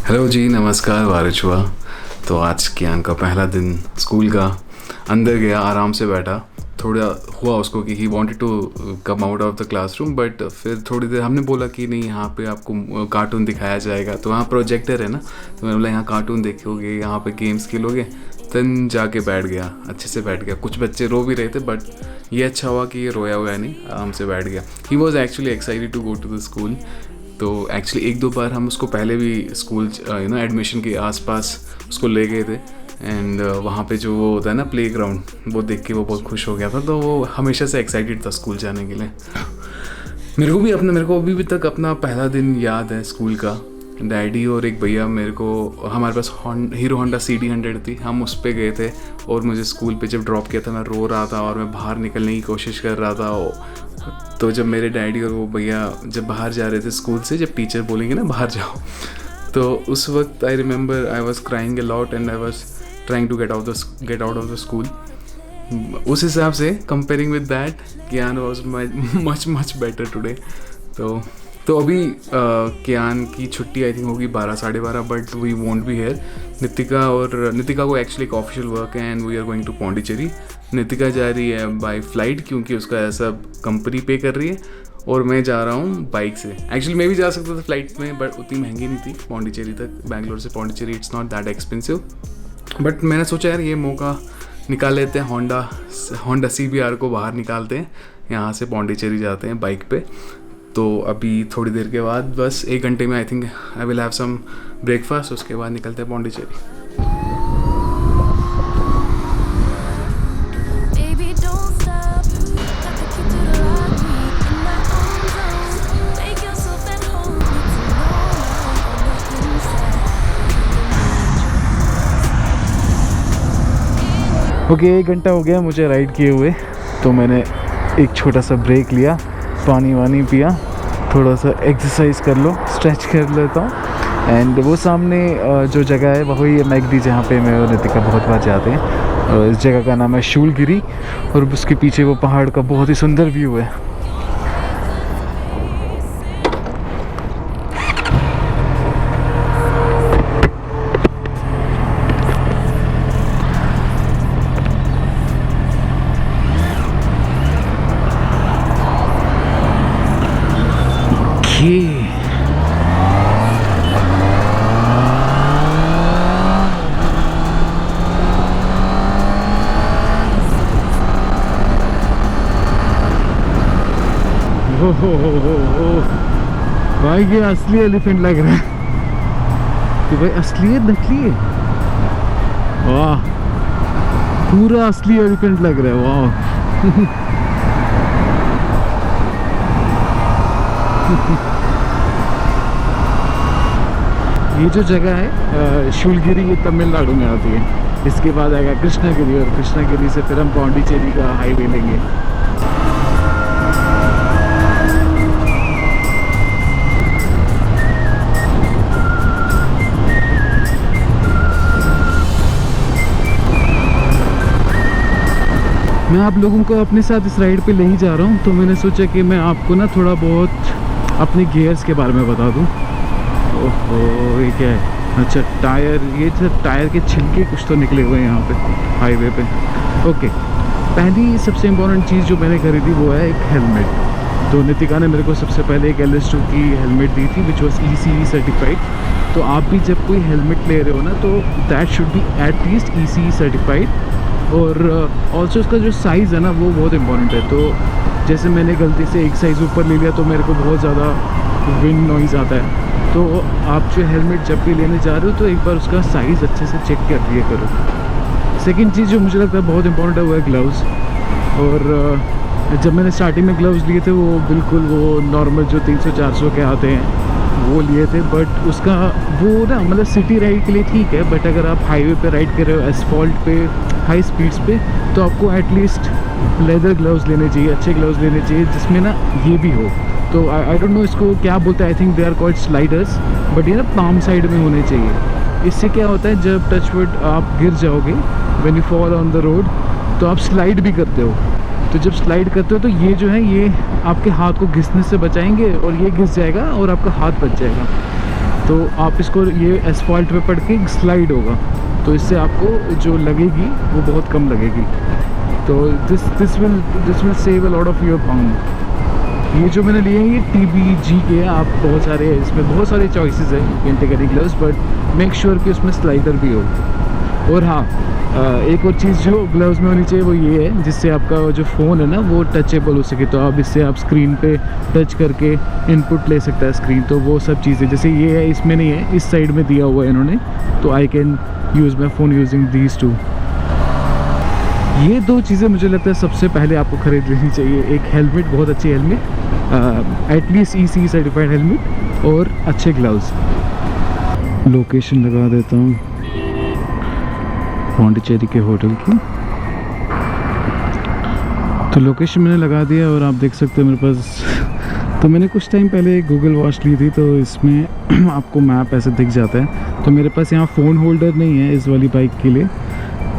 Hello जी, नमस्कार वारिचुआ। तो आज कियान का पहला दिन स्कूल का। अंदर गया, आराम से बैठा। थोड़ा हुआ उसको कि he wanted to come out of the classroom, but फिर थोड़ी देर हमने बोला कि नहीं, यहाँ पे आपको कार्टून दिखाया जाएगा। तो वहाँ प्रोजेक्टर है ना, तो मैंने बोला यहाँ कार्टून देखोगे, यहाँ पे गेम्स खेलोगे। तन जाके बैठ गया, अच्छे से बैठ गया। कुछ बच्चे रो भी रहे थे, बट ये अच्छा हुआ कि ये रोया हुआ नहीं, आराम से बैठ गया। He was actually excited to go to the school. तो एक्चुअली एक दो बार हम उसको पहले भी स्कूल एडमिशन के आसपास उसको ले गए थे। एंड वहाँ पे जो वो होता है ना प्लेग्राउंड, वो देख के वो बहुत खुश हो गया था। तो वो हमेशा से एक्साइटेड था स्कूल जाने के लिए। मेरे को अभी भी तक अपना पहला दिन याद है स्कूल का। डैडी और एक भैया, हमारे पास हीरो होंडा CD100 थी, हम उस पर गए थे। और मुझे स्कूल पे जब ड्रॉप किया था, मैं रो रहा था और मैं बाहर निकलने की कोशिश कर रहा था। तो जब मेरे डैडी और वो भैया जब बाहर जा रहे थे स्कूल से, जब टीचर बोलेंगे ना बाहर जाओ, तो उस वक्त I remember I was crying a lot and I was trying to get out of the school. उस हिसाब से comparing with that, Kiaan was much better today. तो अभी कियान की छुट्टी आई थिंक होगी 12 साढ़े 12, but we won't be here. Nitika को एक्चुअली एक ऑफिशियल वर्क है and we are going to Pondicherry. Nitika जा रही है बाय फ्लाइट क्योंकि उसका ऐसा कंपनी पे कर रही है, और मैं जा रहा हूँ बाइक से। एक्चुअली मैं भी जा सकता था फ्लाइट में, बट उतनी महंगी नहीं थी पौंडीचेरी तक। बैंगलोर से Pondicherry it's not that expensive. But मैंने सोचा यार ये मौका निकाल लेते हैं, होंडा CBR को बाहर निकालते हैं, यहाँ से पौंडीचेरी जाते हैं बाइक पे। तो अभी थोड़ी देर के बाद, बस 1 घंटे में I think I will have some breakfast, उसके बाद निकलते हैं पौंडीचेरी। ओके, 1 घंटा हो गया मुझे राइड किए हुए। तो मैंने एक छोटा सा ब्रेक लिया, पानी वानी पिया, थोड़ा सा एक्सरसाइज कर लो, स्ट्रेच कर लेता हूँ। एंड वो सामने जो जगह है वही है मैगडी, जहाँ पे मैं और नितिका बहुत बार जाते हैं। इस जगह का नाम है शूलगिरी, और उसके पीछे वो पहाड़ का बहुत ही सुंदर व्यू है। भाई ये असली एलिफेंट लग रहा है। तो भाई असली है नकली है? वाह, पूरा असली एलिफेंट लग रहा है। वाह ये जो जगह है शूलगिरी, ये तमिलनाडु में आती है। इसके बाद आएगा कृष्णागिरी, और कृष्णागिरी से फिर हम पौंडीचेरी का हाईवे लेंगे। मैं आप लोगों को अपने साथ इस राइड पे ले ही जा रहा हूँ, तो मैंने सोचा कि मैं आपको ना थोड़ा बहुत अपने गियर्स के बारे में बता दूँ। ओहो, ये क्या है? अच्छा, टायर। ये टायर के छिलके कुछ तो निकले हुए हैं यहाँ पे हाईवे पे। ओके, पहली सबसे इम्पोर्टेंट चीज़ जो मैंने खरीदी वो है एक हेलमेट। तो नितिका ने मेरे को सबसे पहले एक LS2 की हेलमेट दी थी, विच वॉज ECE सर्टिफाइड। तो आप भी जब कोई हेलमेट ले रहे हो ना, तो that should be at least ECE certified. और ऑल्सो उसका जो साइज़ है ना, वो बहुत इम्पॉर्टेंट है। तो जैसे मैंने गलती से एक साइज़ ऊपर ले लिया, तो मेरे को बहुत ज़्यादा विंड नॉइज़ आता है। तो आप जो हेलमेट जब भी लेने जा रहे हो, तो एक बार उसका साइज़ अच्छे से चेक कर लिया करो। सेकंड चीज़ जो मुझे लगता है बहुत इंपॉर्टेंट है, वो है ग्लव्स। और जब मैंने स्टार्टिंग में ग्लव्स लिए थे, वो बिल्कुल वो नॉर्मल जो 300-400 के आते हैं वो लिए थे। बट उसका वो ना, मतलब सिटी राइड के लिए ठीक है, बट अगर आप हाईवे पे राइड कर रहे हो, एसफॉल्ट पे, हाई स्पीड्स पे, तो आपको एटलीस्ट लेदर ग्लव्स लेने चाहिए, अच्छे ग्लव्स लेने चाहिए जिसमें ना ये भी हो। तो आई डोंट नो इसको क्या बोलते हैं, I think they are called sliders, but ये ना पाम साइड में होने चाहिए। इससे क्या होता है, जब टचवुड आप गिर जाओगे, when you fall on the road, तो आप स्लाइड भी करते हो। तो जब स्लाइड करते हो तो ये जो है, ये आपके हाथ को घिसने से बचाएंगे, और ये घिस जाएगा और आपका हाथ बच जाएगा। तो आप इसको ये एसफॉल्ट पे पड़ के स्लाइड होगा, तो इससे आपको जो लगेगी वो बहुत कम लगेगी। तो this will save a lot of your pound. ये जो मैंने लिए हैं ये TBG के हैं। आप बहुत सारे इसमें बहुत सारे चॉइसेस हैं you can take any gloves, but make sure कि उसमें स्लाइडर भी हो। और हाँ, एक और चीज़ जो ग्लव्स में होनी चाहिए वो ये है, जिससे आपका जो फ़ोन है ना वो टचेबल हो सके। तो आप इससे आप स्क्रीन पे टच करके इनपुट ले सकता है स्क्रीन। तो वो सब चीज़ें जैसे ये है, इसमें नहीं है, इस साइड में दिया हुआ है इन्होंने, तो I can use my phone using these two. ये दो चीज़ें मुझे लगता है सबसे पहले आपको ख़रीद लेनी चाहिए। एक हेलमेट, बहुत अच्छी helmet, at least ECE certified helmet, और अच्छे ग्लव्स। लोकेशन लगा देता हूँ पौंडीचेरी के होटल की। तो लोकेशन मैंने लगा दिया और आप देख सकते हो मेरे पास। तो मैंने कुछ टाइम पहले गूगल वॉच ली थी, तो इसमें आपको मैप ऐसे दिख जाता है। तो मेरे पास यहाँ फ़ोन होल्डर नहीं है इस वाली बाइक के लिए,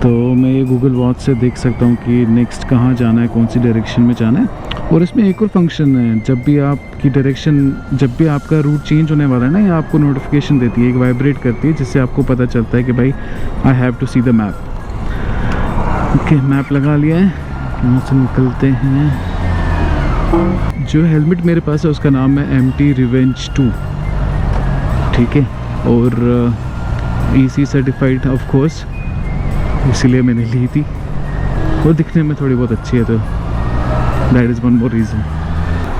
तो मैं ये गूगल वॉच से देख सकता हूँ कि नेक्स्ट कहाँ जाना है, कौन सी डायरेक्शन में जाना है। और इसमें एक और फंक्शन है, जब भी आपकी डायरेक्शन, जब भी आपका रूट चेंज होने वाला है ना, ये आपको नोटिफिकेशन देती है, एक वाइब्रेट करती है, जिससे आपको पता चलता है कि भाई I have to see the map. Okay, map लगा लिया है, यहाँ से निकलते हैं। जो हेलमेट मेरे पास है उसका नाम है MT Revenge 2, ठीक है, और ECE सर्टिफाइड ऑफ कोर्स, इसीलिए मैंने ली थी। और दिखने में थोड़ी बहुत अच्छी है, तो that is one more reason.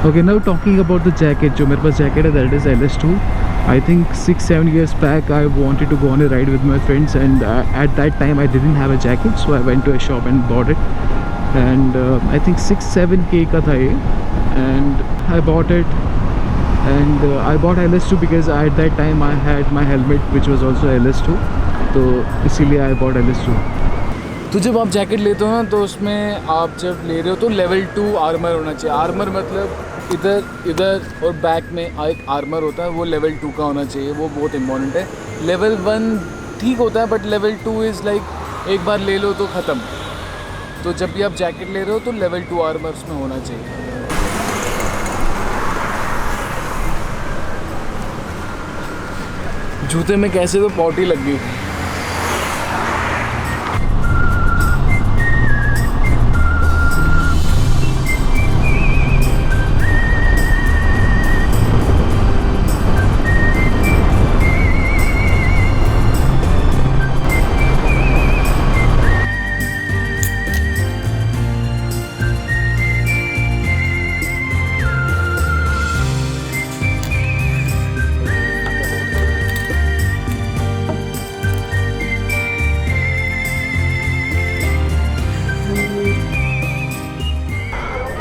Okay, now talking about the jacket. जो मेरे पास जैकेट है that is LS2। I think 6-7 years back I wanted to go on a ride with my friends, and at that time I didn't have a jacket, so I went to a shop and bought it, and I think 6-7K का था ये, and I bought it, and I bought LS2 because at that time I had my helmet which was also LS2, तो इसीलिए I bought LS2। तो जब आप jacket लेते हो ना, तो उसमें आप जब ले रहे हो तो लेवल 2 आर्मर होना चाहिए। आर्मर मतलब इधर और बैक में एक आर्मर होता है, वो लेवल 2 का होना चाहिए, वो बहुत इंपॉर्टेंट है। लेवल 1 ठीक होता है, बट लेवल 2 इज़ लाइक एक बार ले लो तो ख़त्म। तो जब भी आप जैकेट ले रहे हो तो लेवल 2 आर्मर उसमें होना चाहिए। जूते में कैसे तो पॉटी लग गई।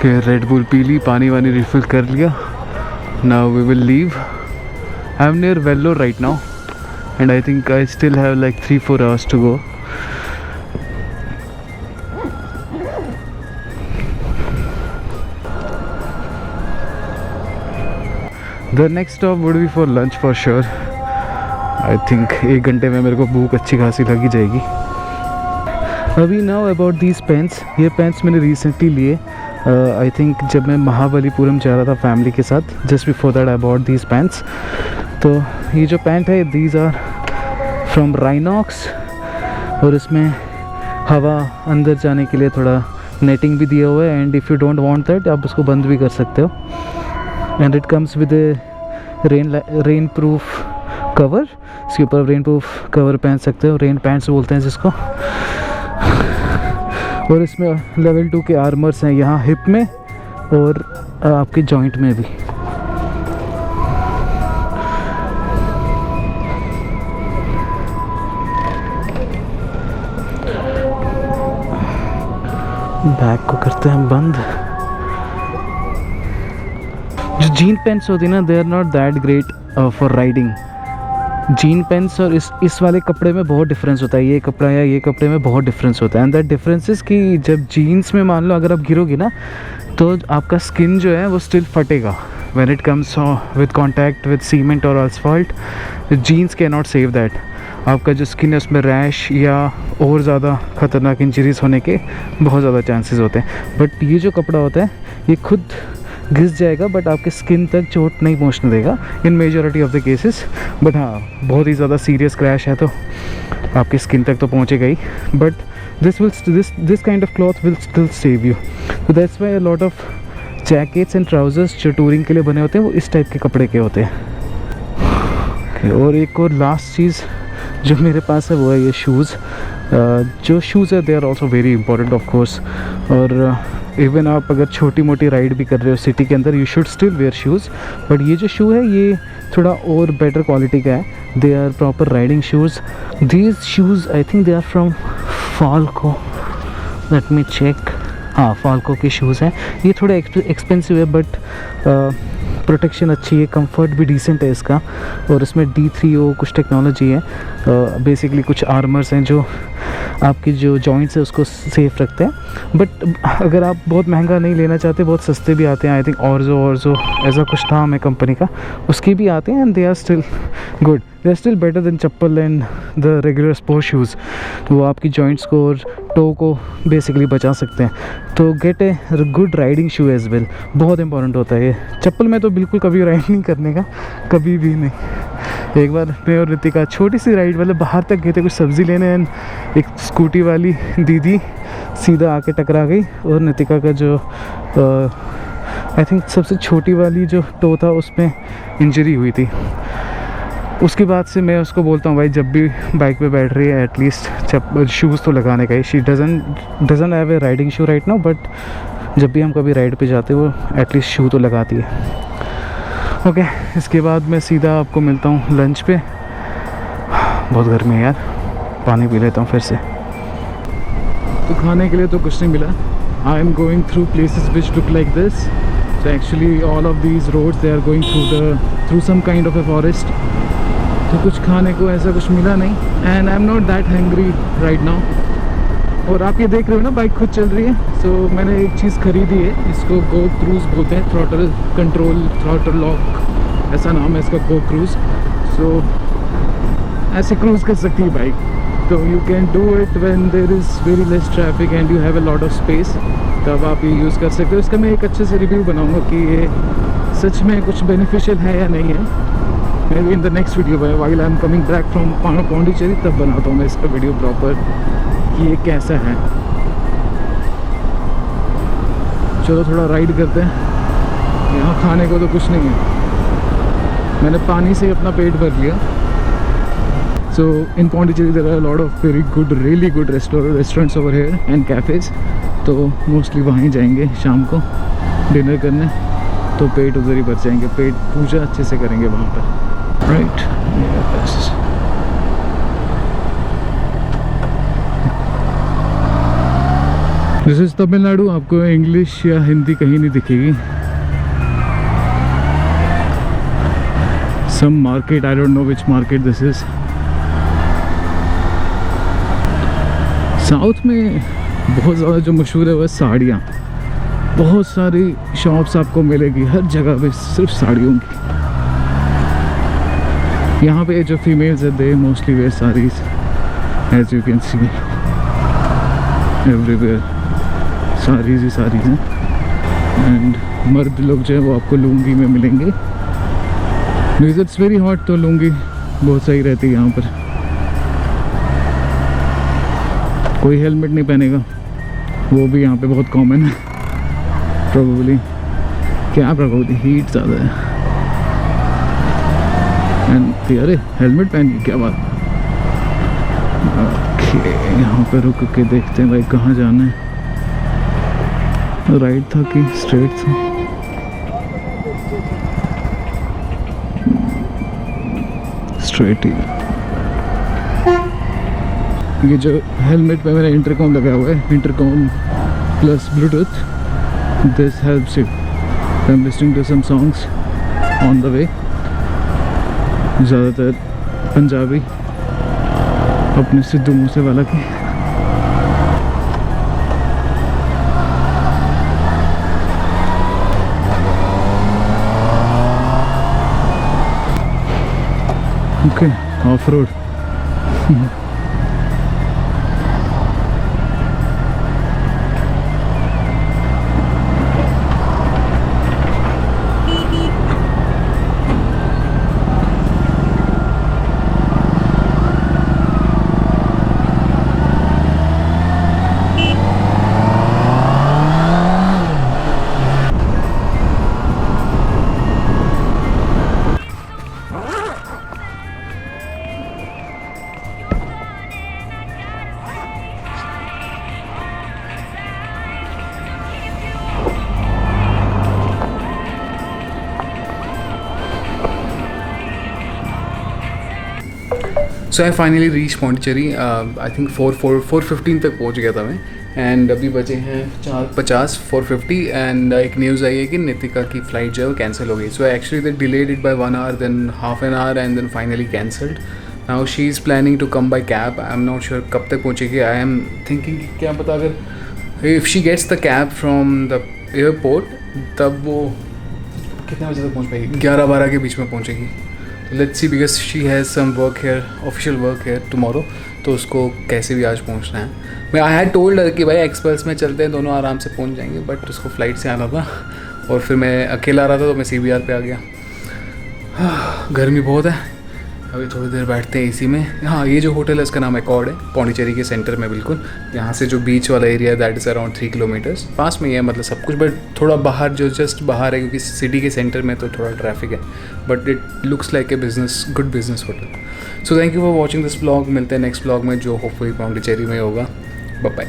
ओके, रेड बुल पी ली, पानी वानी रिफिल कर लिया। Now we will leave. I am near Vellore right now, and I think I still have like 3-4 hours to go. The next stop would be for lunch for sure. I think 1 घंटे में मेरे को भूख अच्छी खासी लगी जाएगी। अभी नाउ अबाउट दीज पेंट्स। ये पेंट्स मैंने रिसेंटली लिए। आई थिंक जब मैं महाबलीपुरम जा रहा था फैमिली के साथ, just before that I bought these pants. तो ये जो पैंट है, दीज आर फ्रॉम राइनॉक्स, और इसमें हवा अंदर जाने के लिए थोड़ा नेटिंग भी दिया हुआ है, and if you don't want that आप उसको बंद भी कर सकते हो। And it comes with A rain proof cover. इसके ऊपर रेन प्रूफ कवर पहन सकते हो, रेन पैंट्स बोलते हैं जिसको। और इसमें लेवल 2 के आर्मर्स हैं यहाँ हिप में और आपके जॉइंट में भी। बैग को करते हैं बंद। जो जीन पैंट्स होती है ना, they are not that great for riding. Jean pants और इस वाले कपड़े में बहुत डिफरेंस होता है। ये कपड़ा या ये कपड़े में बहुत डिफरेंस होता है। एंड दैट डिफरेंसेस कि जब जीन्स में मान लो अगर आप गिरोगे ना, तो आपका स्किन जो है वो स्टिल फटेगा when it comes with contact with cement और asphalt. Jeans can not save that. आपका जो स्किन है उसमें रैश या और ज़्यादा ख़तरनाक इंजरीज होने के बहुत ज़्यादा चांसेस होते हैं। बट ये जो कपड़ा होता है ये खुद घिस जाएगा बट आपके स्किन तक चोट नहीं पहुंचने देगा इन majority of the cases. But हाँ, बहुत ही ज़्यादा सीरियस क्रैश है तो आपकी स्किन तक तो पहुंचेगा ही, but this kind of cloth will still save you. So that's why a lot of jackets and trousers जो टूरिंग के लिए बने होते हैं वो इस टाइप के कपड़े के होते हैं। और एक और लास्ट चीज़ जो मेरे पास है वो है ये शूज़। जो शूज़ है they are also very important of course. और इवन आप अगर छोटी मोटी राइड भी कर रहे हो सिटी के अंदर, you should still where shoes. But ये जो शू है ये थोड़ा और बेटर क्वालिटी का है, they are proper riding shoes. These shoes I think they are from Falco, let me check. हाँ, फाल्को के शूज़ हैं। ये थोड़ा एक्सपेंसिव है बट प्रोटेक्शन अच्छी है, कंफर्ट भी डिसेंट है इसका, और इसमें D3O कुछ टेक्नोलॉजी है। बेसिकली कुछ आर्मर्स हैं जो आपकी जो जॉइंट्स है उसको सेफ रखते हैं। बट अगर आप बहुत महंगा नहीं लेना चाहते, बहुत सस्ते भी आते हैं, आई थिंक ऑर्जो ऐसा कुछ नाम है कंपनी का, उसके भी आते हैं and they are still good, they are still better than chappal and the regular sport shoes. वो आपकी जॉइंट्स को और टो को बेसिकली बचा सकते हैं। तो get a good riding shoe as well, बहुत इंपॉर्टेंट होता है ये। चप्पल में तो बिल्कुल कभी राइड नहीं करने का, कभी भी नहीं। एक बार मैं और रितिका छोटी सी राइड, मतलब बाहर तक गए थे कुछ सब्ज़ी लेने, एंड एक स्कूटी वाली दीदी सीधा आके टकरा गई और नितिका का जो आई थिंक सबसे छोटी वाली जो टो था उसमें इंजरी हुई थी। उसके बाद से मैं उसको बोलता हूँ भाई जब भी बाइक पे बैठ रही है एटलीस्ट शूज़ तो लगाने का ही। She doesn't have a riding shoe right now, but जब भी हम कभी राइड पे जाते हैं वो एटलीस्ट शू तो लगाती है। ओके, इसके बाद मैं सीधा आपको मिलता हूँ लंच पे। बहुत गर्मी है यार, पानी पी लेता हूँ फिर से। तो खाने के लिए तो कुछ नहीं मिला। I am going through places which look like this. So actually all of these roads they are going through some kind of a forest. तो कुछ खाने को ऐसा कुछ मिला नहीं, and I'm not that hungry right now. और आप ये देख रहे हो ना बाइक खुद चल रही है। So मैंने एक चीज़ खरीदी है, इसको गो क्रूज़ बोलते हैं, थ्रॉटल कंट्रोल, थ्रॉटल लॉक ऐसा नाम है इसका, गो क्रूज़। So ऐसे क्रूज़ कर सकती है बाइक। तो you can do it when there is very less traffic and you have a lot of space, तब आप ये यूज़ कर सकते हो। इसका मैं एक अच्छे से रिव्यू बनाऊंगा कि ये सच में कुछ बेनिफिशियल है या नहीं है। May be in the next video while I am coming back from Pondicherry, तब बनाता हूँ मैं इसका वीडियो प्रॉपर कि ये कैसा है। चलो थोड़ा राइड करते हैं। यहाँ खाने को तो कुछ नहीं है, मैंने पानी से अपना पेट भर लिया। So in Pondicherry there are a lot of very good, really good restaurants over here and cafes. तो मोस्टली वहीं जाएंगे शाम को डिनर करने, तो पेट उधर ही भर जाएंगे, पेट पूजा अच्छे से करेंगे वहाँ पर, राइट। This is Tamil Nadu. आपको इंग्लिश या हिंदी कहीं नहीं दिखेगी। Some market, I don't know which market this is. South में बहुत ज़्यादा जो मशहूर है वह साड़ियाँ। बहुत सारी शॉप्स आपको मिलेगी हर जगह पे सिर्फ साड़ियों की। यहाँ पे जो फीमेल्स है they mostly wear saris, as you can see everywhere saris ही साड़ीज हैं। एंड मर्द लोग जो है वो आपको लुंगी में मिलेंगे, बिकॉज इट्स वेरी हॉट, तो लुंगी बहुत सही रहती है यहाँ पर। कोई हेलमेट नहीं पहनेगा, वो भी यहाँ पे बहुत कॉमन है प्रोबेबली। क्या प्रॉब्लम, हीट ज़्यादा है। एंड अरे हेलमेट पहन के क्या बात। ओके, यहाँ पे रुक के देखते हैं भाई कहाँ जाना है, राइट था कि स्ट्रेट था। स्ट्रेट ही। ये जो हेलमेट पे मेरा इंटरकॉम लगा हुआ है, intercom plus bluetooth, this helps you. I am listening to some songs on the way, ज़्यादातर पंजाबी, अपने सिद्धू मूसेवाला की। Okay, off road. So I finally reach Pondicherry. I think 4:15 तक पहुंच गया था मैं. एंड अभी बचे हैं 4:50, 4:50. एंड एक न्यूज़ आई है कि नितिका की फ़्लाइट जो है वो कैंसिल हो गई. So actually they delayed it by 1 hour, then half an hour, and then finally cancelled. Now she is planning to come by cab. I am not sure कब तक पहुँचेगी. आई एम थिंकिंग क्या पता अगर if she gets the cab from the airport तब वो कितने बजे तक पहुँच पाएगी. 11-12 के बीच में पहुँचेगी. Let's see, because she has some work here, official work here tomorrow. तो उसको कैसे भी आज पहुँचना है. मैं आई हैड टोल्ड हर कि भाई एक्सप्रेस में चलते हैं, दोनों आराम से पहुँच जाएंगे. बट उसको फ़्लाइट से आना था और फिर मैं अकेला आ रहा था तो मैं CBR पे आ गया. गर्मी बहुत है. अभी थोड़ी देर बैठते हैं एसी में. हाँ, ये जो होटल है इसका नाम एकॉर्ड है, पौंडीचेरी के सेंटर में बिल्कुल. यहाँ से जो बीच वाला एरिया है दैट इज़ अराउंड 3 किलोमीटर्स. पास में ही है मतलब सब कुछ, बट थोड़ा बाहर, जो जस्ट बाहर है क्योंकि सिटी के सेंटर में तो थोड़ा ट्रैफिक है. But it looks like a business, good business hotel. So thank you for watching this blog. मिलते हैं नेक्स्ट ब्लॉग में जो होपफुली पौंडीचेरी में होगा. Bye bye.